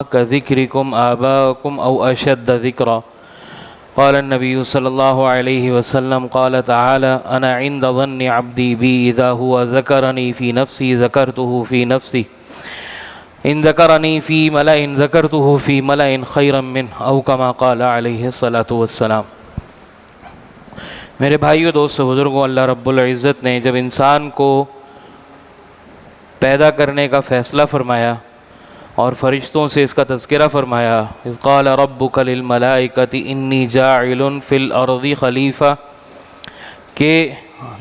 كذكركم آباءكم أو أشد ذكرا قال النبي صلى الله عليه وسلم قال تعالى أنا عند ظن عبدي بي إذا هو ذكرني في نفسي ذكرته في نفسي إن ذكرني في ملأ ذكرته في ملأ خيرا منه أو كما قال عليه الصلاة والسلام۔ میرے بھائیو، دوستو، بزرگوں، اللہ رب العزت نے جب انسان کو پیدا کرنے کا فیصلہ فرمایا اور فرشتوں سے اس کا تذکرہ فرمایا، اذ قال ربک للملائکۃ انی جاعل فی الارض خلیفہ، کہ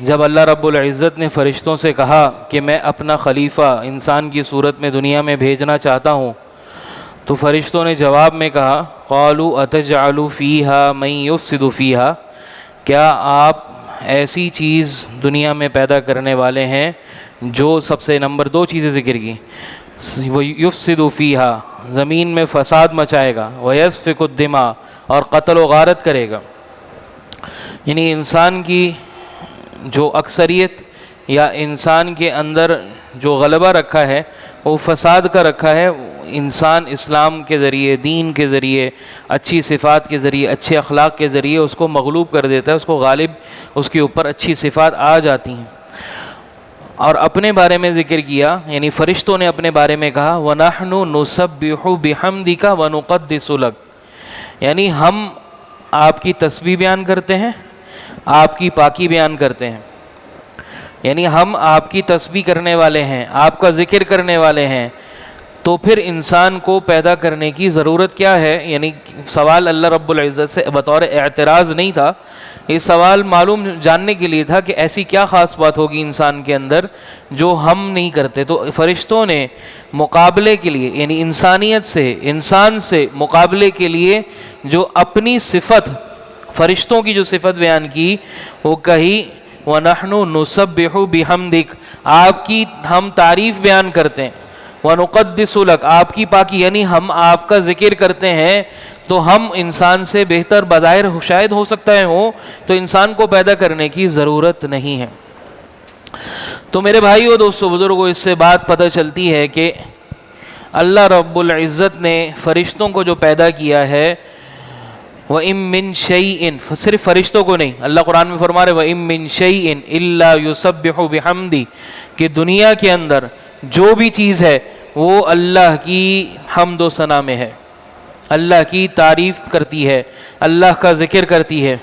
جب اللہ رب العزت نے فرشتوں سے کہا کہ میں اپنا خلیفہ انسان کی صورت میں دنیا میں بھیجنا چاہتا ہوں، تو فرشتوں نے جواب میں کہا قالوا اتجعل فیہا من یفسد فیہا، کیا آپ ایسی چیز دنیا میں پیدا کرنے والے ہیں جو سب سے نمبر 2 چیزیں ذکر کی، وہ یفسد فیہا، زمین میں فساد مچائے گا، ویسفک الدماء، اور قتل و غارت کرے گا۔ یعنی انسان کی جو اکثریت یا انسان کے اندر جو غلبہ رکھا ہے وہ فساد کا رکھا ہے۔ انسان اسلام کے ذریعے، دین کے ذریعے، اچھی صفات کے ذریعے، اچھے اخلاق کے ذریعے اس کو مغلوب کر دیتا ہے، اس کو غالب، اس کے اوپر اچھی صفات آ جاتی ہیں۔ اور اپنے بارے میں ذکر کیا، یعنی فرشتوں نے اپنے بارے میں کہا وَنَحْنُ نُسَبِّحُ بِحَمْدِكَ وَنُقَدِّسُ لَكَ، یعنی ہم آپ کی تسبیح بیان کرتے ہیں، آپ کی پاکی بیان کرتے ہیں، یعنی ہم آپ کی تسبیح کرنے والے ہیں، آپ کا ذکر کرنے والے ہیں۔ تو پھر انسان کو پیدا کرنے کی ضرورت کیا ہے؟ یعنی سوال اللہ رب العزت سے بطور اعتراض نہیں تھا، یہ سوال معلوم جاننے کے لیے تھا کہ ایسی کیا خاص بات ہوگی انسان کے اندر جو ہم نہیں کرتے۔ تو فرشتوں نے مقابلے کے لیے، یعنی انسانیت سے، انسان سے مقابلے کے لیے جو اپنی صفت، فرشتوں کی جو صفت بیان کی، وہ کہی وَنَحْنُ نُسَبِّحُ بِحَمْدِكَ، آپ کی ہم تعریف بیان کرتے ہیں، وَنُقَدِّسُ لَكَ، آپ کی پاکی، یعنی ہم آپ کا ذکر کرتے ہیں۔ تو ہم انسان سے بہتر بظاہر شاید ہو سکتا ہے ہو، تو انسان کو پیدا کرنے کی ضرورت نہیں ہے۔ تو میرے بھائیو، دوستو، بزرگوں، اس سے بات پتہ چلتی ہے کہ اللہ رب العزت نے فرشتوں کو جو پیدا کیا ہے، وَإِن مِّن شَيْءٍ، صرف فرشتوں کو نہیں، اللہ قرآن میں فرما رہے وَإِن مِّن شَيْءٍ إِلَّا يُسَبِّحُ بِحَمْدِهِ، کہ دنیا کے اندر جو بھی چیز ہے وہ اللہ کی حمد و ثنا میں ہے، اللہ کی تعریف کرتی ہے، اللہ کا ذکر کرتی ہے۔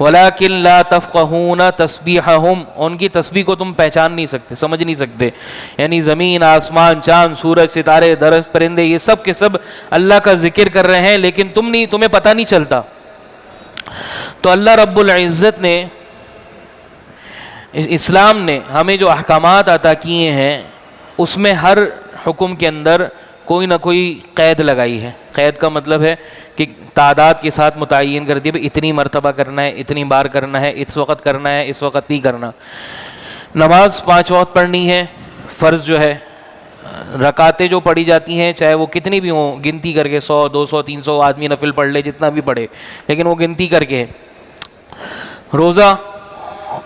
وَلَٰكِن لَا تَفْقَهُونَ تَسْبِيحَهُمْ، ان کی تسبیح کو تم پہچان نہیں سکتے، سمجھ نہیں سکتے۔ یعنی زمین، آسمان، چاند، سورج، ستارے، درخت، پرندے، یہ سب کے سب اللہ کا ذکر کر رہے ہیں، لیکن تمہیں پتہ نہیں چلتا۔ تو اللہ رب العزت نے، اسلام نے ہمیں جو احکامات عطا کیے ہیں، اس میں ہر حکم کے اندر کوئی نہ کوئی قید لگائی ہے۔ قید کا مطلب ہے کہ تعداد کے ساتھ متعین کر دیا، اتنی مرتبہ کرنا ہے، اتنی بار کرنا ہے، اس وقت کرنا ہے، اس وقت نہیں کرنا۔ نماز 5 وقت پڑھنی ہے، فرض جو ہے، رکعتیں جو پڑھی جاتی ہیں چاہے وہ کتنی بھی ہوں، گنتی کر کے 100 200 300 آدمی نفل پڑھ لے، جتنا بھی پڑھے، لیکن وہ گنتی کر کے ہے۔ روزہ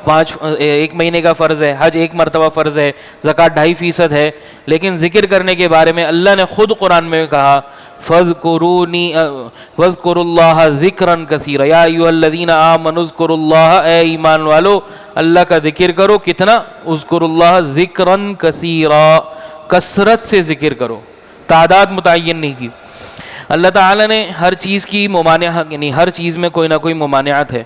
1 مہینے کا فرض ہے، حج 1 مرتبہ فرض ہے، زکوٰۃ 2.5% ہے، لیکن ذکر کرنے کے بارے میں اللہ نے خود قرآن میں کہا فَاذْكُرُونِي وَاذْكُرُوا اللَّهَ ذِكْرًا كَثِيرًا يَا أَيُّهَا الَّذِينَ آمَنُوا اذْكُرُوا اللَّهَ، اے ایمان والو اللہ کا ذکر کرو، کتنا؟ اذْكُرُوا اللَّهَ ذِكْرًا كَثِيرًا، کثرت سے ذکر کرو، تعداد متعین نہیں کی۔ اللہ تعالیٰ نے ہر چیز کی ممانعت، یعنی ہر چیز میں کوئی نہ کوئی ممانعت ہے۔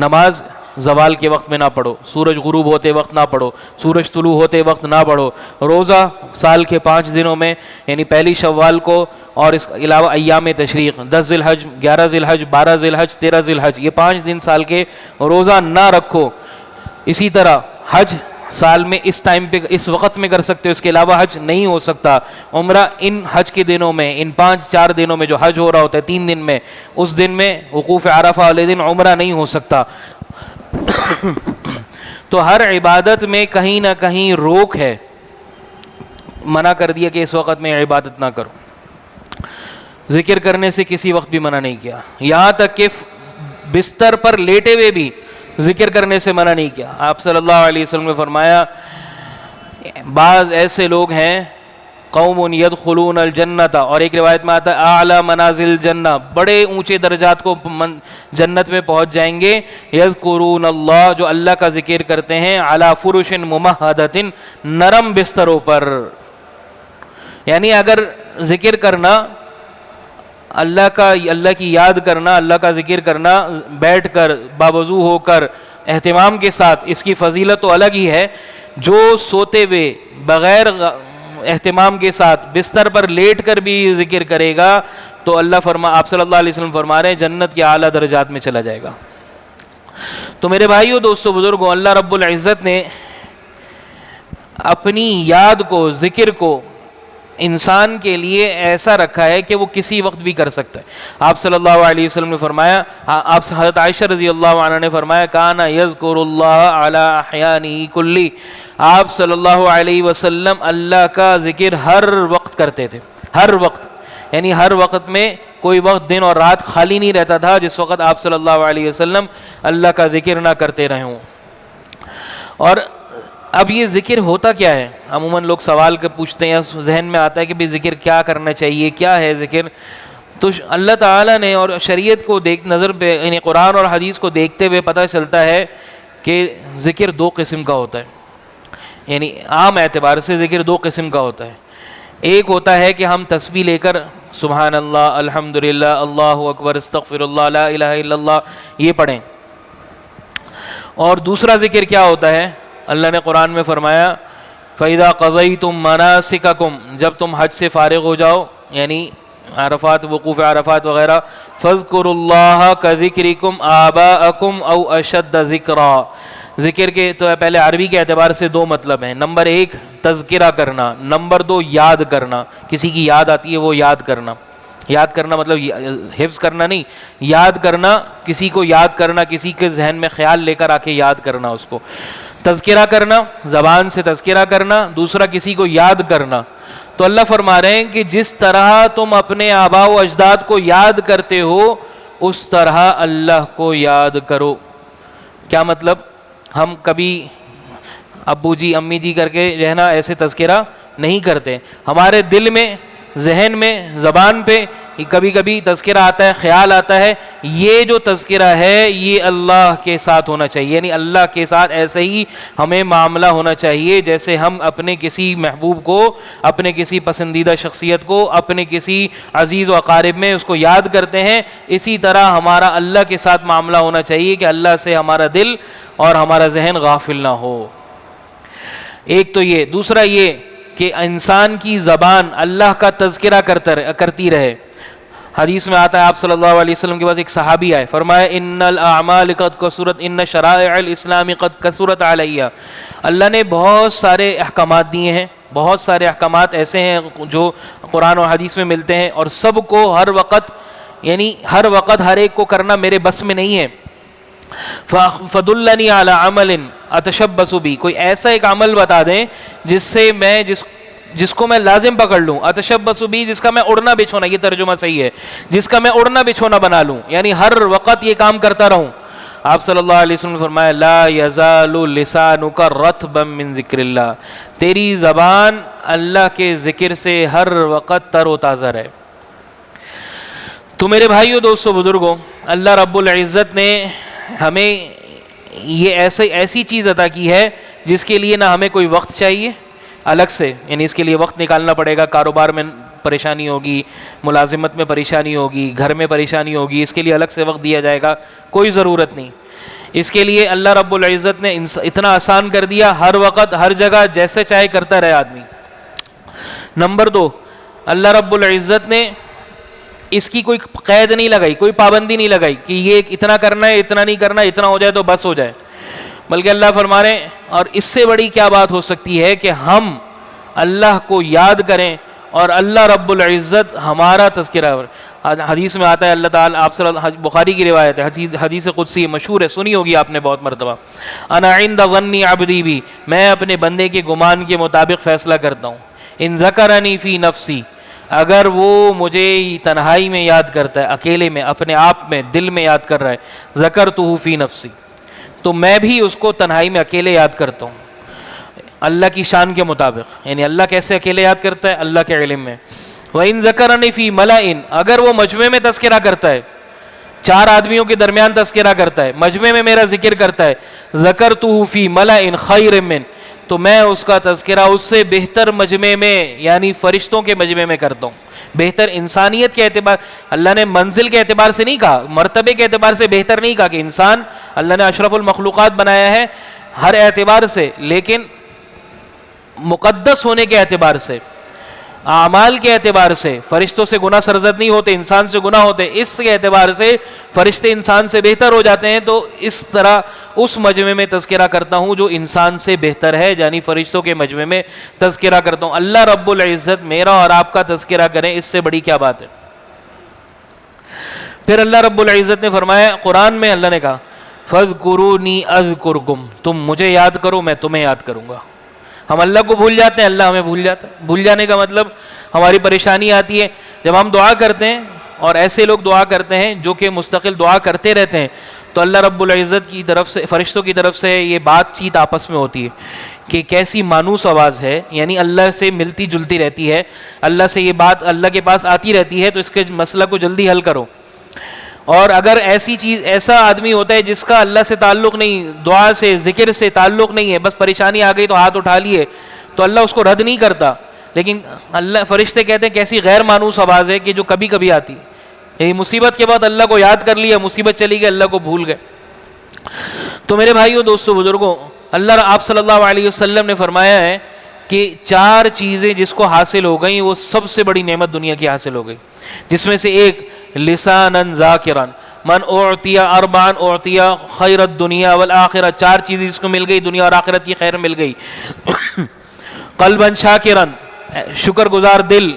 نماز زوال کے وقت میں نہ پڑھو، سورج غروب ہوتے وقت نہ پڑھو، سورج طلوع ہوتے وقت نہ پڑھو۔ روزہ سال کے 5 دنوں میں، یعنی پہلی شوال کو اور اس کے علاوہ ایام تشریق 10 ذی الحج، 11 ذی الحج، 12 ذی الحج، 13 ذی الحج، یہ 5 دن سال کے روزہ نہ رکھو۔ اسی طرح حج سال میں اس ٹائم پہ، اس وقت میں کر سکتے ہو، اس کے علاوہ حج نہیں ہو سکتا۔ عمرہ ان حج کے دنوں میں، ان 4 دنوں میں جو حج ہو رہا ہوتا ہے 3 دن میں، اس دن میں وقوف عرفہ والے دن عمرہ نہیں ہو سکتا۔ تو ہر عبادت میں کہیں نہ کہیں روک ہے، منع کر دیا کہ اس وقت میں عبادت نہ کرو۔ ذکر کرنے سے کسی وقت بھی منع نہیں کیا، یہاں تک کہ بستر پر لیٹے ہوئے بھی ذکر کرنے سے منع نہیں کیا۔ آپ صلی اللہ علیہ وسلم نے فرمایا بعض ایسے لوگ ہیں قوم یدخلون الجنت، اور ایک روایت میں آتا ہے اعلی منازل الجنہ، بڑے اونچے درجات کو جنت میں پہنچ جائیں گے، یذکرون اللہ، جو اللہ کا ذکر کرتے ہیں، علی فرش ممہدۃ، نرم بستروں پر. یعنی اگر ذکر کرنا، اللہ کی یاد کرنا، اللہ کا ذکر کرنا بیٹھ کر باوضو ہو کر اہتمام کے ساتھ، اس کی فضیلت تو الگ ہی ہے. جو سوتے ہوئے بغیر اہتمام کے ساتھ بستر پر لیٹ کر بھی ذکر کرے گا تو آپ صلی اللہ علیہ وسلم فرما رہے ہیں جنت کے اعلیٰ درجات میں چلا جائے گا. تو میرے بھائیو، دوستو، بزرگوں، اللہ رب العزت نے اپنی یاد کو، ذکر کو انسان کے لیے ایسا رکھا ہے کہ وہ کسی وقت بھی کر سکتا ہے. آپ صلی اللہ علیہ وسلم نے فرمایا، آپ حضرت عائشہ رضی اللہ عنہ نے فرمایا، کان یذکر اللہ علی احیانہ کلی، آپ صلی اللہ علیہ وسلم اللہ کا ذکر ہر وقت کرتے تھے. ہر وقت، یعنی ہر وقت میں کوئی وقت دن اور رات خالی نہیں رہتا تھا جس وقت آپ صلی اللہ علیہ وسلم اللہ کا ذکر نہ کرتے رہے ہوں. اور اب یہ ذکر ہوتا کیا ہے؟ عموماً لوگ سوال کے پوچھتے ہیں، ذہن میں آتا ہے کہ بھی ذکر کیا کرنا چاہیے، کیا ہے ذکر؟ تو اللہ تعالیٰ نے اور شریعت کو نظر پہ، یعنی قرآن اور حدیث کو دیکھتے ہوئے پتہ چلتا ہے کہ ذکر دو قسم کا ہوتا ہے. یعنی عام اعتبار سے ذکر دو قسم کا ہوتا ہے. ایک ہوتا ہے کہ ہم تسبیح لے کر سبحان اللہ، الحمدللہ، اللہ اکبر، استغفر اللہ، لا الہ الا اللہ یہ پڑھیں. اور دوسرا ذکر کیا ہوتا ہے؟ اللہ نے قرآن میں فرمایا فَإِذَا قَضَيْتُم مَّنَاسِكَكُمْ، جب تم حج سے فارغ ہو جاؤ، یعنی عرفات، وقوف عرفات وغیرہ، فَاذْكُرُوا اللَّهَ كَذِكْرِكُمْ آبَاءَكُمْ أَوْ أَشَدَّ ذِكْرًا. ذکر کے تو پہلے عربی کے اعتبار سے دو مطلب ہیں. نمبر ایک تذکرہ کرنا، نمبر دو یاد کرنا. کسی کی یاد آتی ہے وہ یاد کرنا. یاد کرنا مطلب حفظ کرنا نہیں، یاد کرنا، کسی کو یاد کرنا، کسی کے ذہن میں خیال لے کر آ کے یاد کرنا اس کو. تذکرہ کرنا، زبان سے تذکرہ کرنا، دوسرا کسی کو یاد کرنا. تو اللہ فرما رہے ہیں کہ جس طرح تم اپنے آباء و اجداد کو یاد کرتے ہو اس طرح اللہ کو یاد کرو. کیا مطلب؟ ہم کبھی ابو جی، امی جی کر کے جو ہے نا ایسے تذکرہ نہیں کرتے. ہمارے دل میں، ذہن میں، زبان پہ کبھی کبھی تذکرہ آتا ہے، خیال آتا ہے. یہ جو تذکرہ ہے یہ اللہ کے ساتھ ہونا چاہیے، یعنی اللہ کے ساتھ ایسے ہی ہمیں معاملہ ہونا چاہیے جیسے ہم اپنے کسی محبوب کو، اپنے کسی پسندیدہ شخصیت کو، اپنے کسی عزیز و اقارب میں اس کو یاد کرتے ہیں. اسی طرح ہمارا اللہ کے ساتھ معاملہ ہونا چاہیے کہ اللہ سے ہمارا دل اور ہمارا ذہن غافل نہ ہو. ایک تو یہ. دوسرا یہ کہ انسان کی زبان اللہ کا تذکرہ کرتی رہے. حدیث میں آتا ہے آپ صلی اللہ علیہ وسلم کے پاس ایک صحابی آئے، فرمایا ان الاعمال قد کثرت ان شرائع الاسلام قد کثرت علیہ. اللہ نے بہت سارے احکامات دیے ہیں، بہت سارے احکامات ایسے ہیں جو قرآن و حدیث میں ملتے ہیں، اور سب کو ہر وقت، یعنی ہر وقت ہر ایک کو کرنا میرے بس میں نہیں ہے. فدلنی علی عمل اتشبث بی، کوئی ایسا ایک عمل بتا دیں جس سے میں جس کو میں لازم پکڑ لوں. اتشبث بی، جس کا میں اڑنا بچھونا، یہ ترجمہ صحیح ہے، جس کا میں اڑنا بچھونا بنا لوں، یعنی ہر وقت یہ کام کرتا رہوں. آپ صلی اللہ علیہ وسلم نے فرمایا لا یزال لسانک رطبا من ذکر اللہ، تیری زبان اللہ کے ذکر سے ہر وقت تر و تازہ رہے. تو میرے بھائیو، دوستو، بزرگوں، اللہ رب العزت نے ہمیں یہ ایسی چیز عطا کی ہے جس کے لیے نہ ہمیں کوئی وقت چاہیے الگ سے، یعنی اس کے لیے وقت نکالنا پڑے گا. کاروبار میں پریشانی ہوگی، ملازمت میں پریشانی ہوگی، گھر میں پریشانی ہوگی، اس کے لیے الگ سے وقت دیا جائے گا، کوئی ضرورت نہیں. اس کے لیے اللہ رب العزت نے اتنا آسان کر دیا، ہر وقت ہر جگہ جیسے چاہے کرتا رہے آدمی. نمبر دو، اللہ رب العزت نے اس کی کوئی قید نہیں لگائی، کوئی پابندی نہیں لگائی کہ یہ اتنا کرنا ہے، اتنا نہیں کرنا، اتنا ہو جائے تو بس ہو جائے. بلکہ اللہ فرما رہے ہیں، اور اس سے بڑی کیا بات ہو سکتی ہے کہ ہم اللہ کو یاد کریں اور اللہ رب العزت ہمارا تذکرہ. حدیث میں آتا ہے اللہ تعالیٰ، آپ صلی اللہ، بخاری کی روایت ہے، حدیث قدسی مشہور ہے، سنی ہوگی آپ نے بہت مرتبہ. انا عند ظن عبدی بی، میں اپنے بندے کے گمان کے مطابق فیصلہ کرتا ہوں. ان ذکرنی فی نفسی، اگر وہ مجھے تنہائی میں یاد کرتا ہے، اکیلے میں، اپنے آپ میں، دل میں یاد کر رہا ہے، ذکرتہ فی نفسی، تو میں بھی اس کو تنہائی میں اکیلے یاد کرتا ہوں. اللہ کی شان کے مطابق، یعنی اللہ کیسے اکیلے یاد کرتا ہے اللہ کے علم میں. وَإِن ذَكَرَنِي فِي مَلَئٍ، اگر وہ مجمع میں تذکرہ کرتا ہے، 4 آدمیوں کے درمیان تذکرہ کرتا ہے، مجمع میں میرا ذکر کرتا ہے، ذَكَرْتُهُ فِي مَلَئٍ خَيْرٍ مِّن، تو میں اس کا تذکرہ اس سے بہتر مجمع میں یعنی فرشتوں کے مجمع میں کرتا ہوں. بہتر انسانیت کے اعتبار، اللہ نے منزل کے اعتبار سے نہیں کہا، مرتبے کے اعتبار سے بہتر نہیں کہا کہ انسان اللہ نے اشرف المخلوقات بنایا ہے ہر اعتبار سے، لیکن مقدس ہونے کے اعتبار سے، اعمال کے اعتبار سے فرشتوں سے گناہ سرزد نہیں ہوتے، انسان سے گناہ ہوتے، اس کے اعتبار سے فرشتے انسان سے بہتر ہو جاتے ہیں. تو اس طرح اس مجمع میں تذکرہ کرتا ہوں جو انسان سے بہتر ہے، یعنی فرشتوں کے مجمع میں تذکرہ کرتا ہوں. اللہ رب العزت میرا اور آپ کا تذکرہ کریں، اس سے بڑی کیا بات ہے. پھر اللہ رب العزت نے فرمایا قرآن میں، اللہ نے کہا فَاذْكُرُونِي أَذْكُرْكُمْ، تم مجھے یاد کرو میں تمہیں یاد کروں گا. ہم اللہ کو بھول جاتے ہیں، اللہ ہمیں بھول جاتا ہے. بھول جانے کا مطلب ہماری پریشانی آتی ہے جب ہم دعا کرتے ہیں، اور ایسے لوگ دعا کرتے ہیں جو کہ مستقل دعا کرتے رہتے ہیں، تو اللہ رب العزت کی طرف سے، فرشتوں کی طرف سے یہ بات چیت آپس میں ہوتی ہے کہ کیسی مانوس آواز ہے، یعنی اللہ سے ملتی جلتی رہتی ہے، اللہ سے یہ بات اللہ کے پاس آتی رہتی ہے، تو اس کے مسئلہ کو جلدی حل کرو. اور اگر ایسی چیز، ایسا آدمی ہوتا ہے جس کا اللہ سے تعلق نہیں، دعا سے ذکر سے تعلق نہیں ہے، بس پریشانی آ گئی تو ہاتھ اٹھا لیے، تو اللہ اس کو رد نہیں کرتا. لیکن اللہ، فرشتے کہتے ہیں کیسی غیر مانوس آواز ہے کہ جو کبھی کبھی آتی، یعنی مصیبت کے بعد اللہ کو یاد کر لیا، مصیبت چلی گئی اللہ کو بھول گئے. تو میرے بھائیوں، دوستو، بزرگوں، اللہ آپ صلی اللہ علیہ وسلم نے فرمایا ہے کہ 4 چیزیں جس کو حاصل ہو گئیں وہ سب سے بڑی نعمت دنیا کی حاصل ہو گئی، جس میں سے ایک لسانن ذاکرن، من اعطی 4 اعطی خیر الدنیا والآخرہ، 4 چیزیں جس کو مل گئی دنیا اور آخرت کی خیر مل گئی. قلبن شاکرن، شکر گزار دل.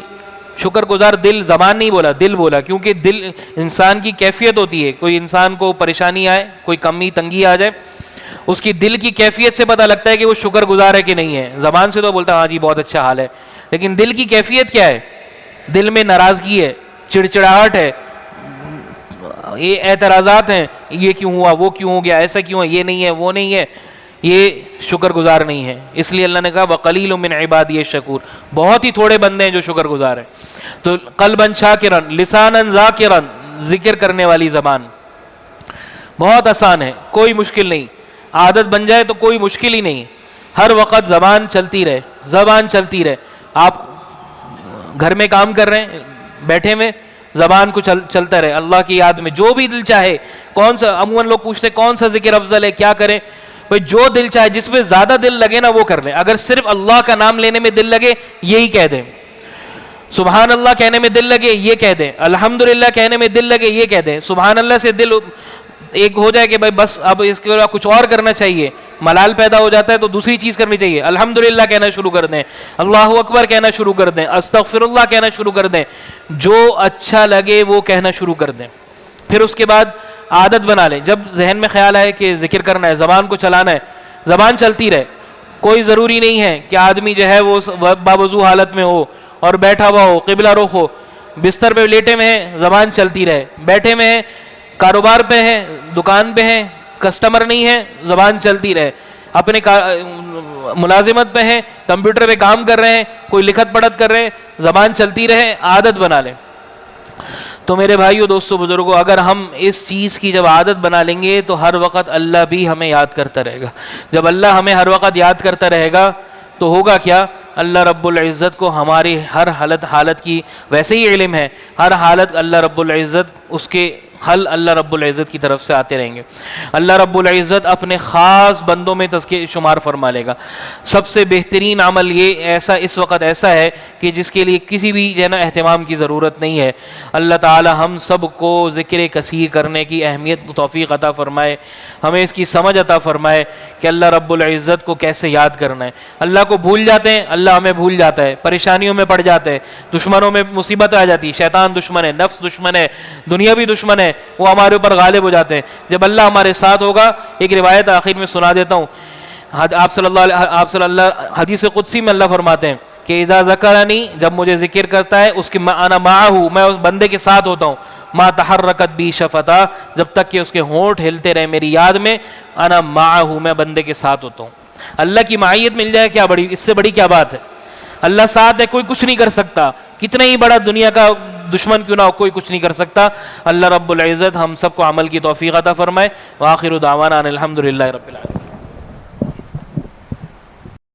شکر گزار دل زبان نہیں بولا، دل بولا، کیونکہ دل انسان کی کیفیت ہوتی ہے. کوئی انسان کو پریشانی آئے، کوئی کمی تنگی آ جائے، اس کی دل کی کیفیت سے پتہ لگتا ہے کہ وہ شکر گزار ہے کہ نہیں ہے. زبان سے تو بولتا ہے ہاں جی بہت اچھا حال ہے، لیکن دل کی کیفیت کیا ہے؟ دل میں ناراضگی ہے، چڑچڑاہٹ ہے، یہ اعتراضات ہیں، یہ کیوں ہوا، وہ کیوں ہو گیا، ایسا کیوں ہے، یہ نہیں ہے، وہ نہیں ہے، یہ شکر گزار نہیں ہے. اس لیے اللہ نے کہا وَقَلِيلٌ مِّنْ عِبَادِيَ الشَّكُورُ، بہت ہی تھوڑے بندے ہیں جو شکر گزار ہیں. تو قلباً شاکرن، لساناً ذاکرن، ذکر کرنے والی زبان بہت آسان ہے، کوئی مشکل نہیں. عادت بن جائے تو کوئی مشکل ہی نہیں. ہر وقت زبان چلتی رہے، زبان چلتی رہے. آپ گھر میں کام کر رہے ہیں، بیٹھے میں زبان کو چلتا رہے اللہ کی یاد میں، جو بھی دل چاہے. کون سا، عموماً لوگ پوچھتے کون سا ذکر افضل ہے، کیا کریں؟ بھائی جو دل چاہے، جس میں زیادہ دل لگے نا وہ کر لیں. اگر صرف اللہ کا نام لینے میں دل لگے یہی کہہ دیں، سبحان اللہ کہنے میں دل لگے یہ کہہ دیں، الحمدللہ کہنے میں دل لگے یہ کہہ دیں. سبحان اللہ سے دل ایک ہو جائے کہ بھائی بس اب اس کے بعد کچھ اور کرنا چاہیے، ملال پیدا ہو جاتا ہے تو دوسری چیز کرنی چاہیے، الحمدللہ کہنا شروع کر دیں، اللہ اکبر کہنا شروع کر دیں، استغفر اللہ کہنا شروع کر دیں، جو اچھا لگے وہ کہنا شروع کر دیں. پھر اس کے بعد عادت بنا لیں. جب ذہن میں خیال آئے کہ ذکر کرنا ہے، زبان کو چلانا ہے، زبان چلتی رہے. کوئی ضروری نہیں ہے کہ آدمی جو ہے وہ باوضو حالت میں ہو اور بیٹھا ہوا ہو، قبلہ رخ ہو، بستر پہ لیٹے میں ہے زبان چلتی رہے، بیٹھے میں ہے، کاروبار پہ ہے، دکان پہ ہے، کسٹمر نہیں ہے، زبان چلتی رہے، اپنے ملازمت پہ ہے، کمپیوٹر پہ کام کر رہے ہیں، کوئی لکھت پڑھت کر رہے ہیں، زبان چلتی رہے. عادت بنا لیں. تو میرے بھائیو، دوستو، بزرگوں، اگر ہم اس چیز کی جب عادت بنا لیں گے تو ہر وقت اللہ بھی ہمیں یاد کرتا رہے گا. جب اللہ ہمیں ہر وقت یاد کرتا رہے گا تو ہوگا کیا؟ اللہ رب العزت کو ہماری ہر حالت کی ویسے ہی علم ہے، ہر حالت اللہ رب العزت اس کے حل اللہ رب العزت کی طرف سے آتے رہیں گے. اللہ رب العزت اپنے خاص بندوں میں تذکیر شمار فرما لے گا. سب سے بہترین عمل یہ اس وقت ایسا ہے کہ جس کے لیے کسی بھی اہتمام کی ضرورت نہیں ہے. اللہ تعالی ہم سب کو ذکر کثیر کرنے کی اہمیت توفیق عطا فرمائے، ہمیں اس کی سمجھ عطا فرمائے کہ اللہ رب العزت کو کیسے یاد کرنا ہے. اللہ کو بھول جاتے ہیں، اللہ ہمیں بھول جاتا ہے، پریشانیوں میں پڑ جاتے ہیں، دشمنوں میں مصیبت آ جاتی ہے، شیطان دشمن ہے، نفس دشمن ہے، دنیا بھی دشمن ہے، وہ ہمارے اوپر غالب ہو جاتے ہیں. جب اللہ ہمارے ساتھ ہوگا، ایک روایت آخر میں سنا دیتا ہوں. آپ صلی اللہ حدیث قدسی میں اللہ فرماتے ہیں کہ اذا ذکرنی، جب مجھے ذکر کرتا ہے، اس کی انا معہ، میں اس بندے کے ساتھ ہوتا ہوں. ما تحرکت بی شفتا، جب تک کہ اس کے ہونٹ ہلتے رہے میری یاد میں، انا معہ، میں بندے کے ساتھ ہوتا ہوں. اللہ کی معیت مل جائے کیا بڑی، اس سے بڑی کیا بات ہے. اللہ ساتھ ہے، کوئی کچھ نہیں کر سکتا، کتنا ہی بڑا دنیا کا دشمن کیوں نہ ہو، کوئی کچھ نہیں کر سکتا. اللہ رب العزت ہم سب کو عمل کی توفیق عطا فرمائے. وآخر دعوانا ان الحمد للہ رب العالمین.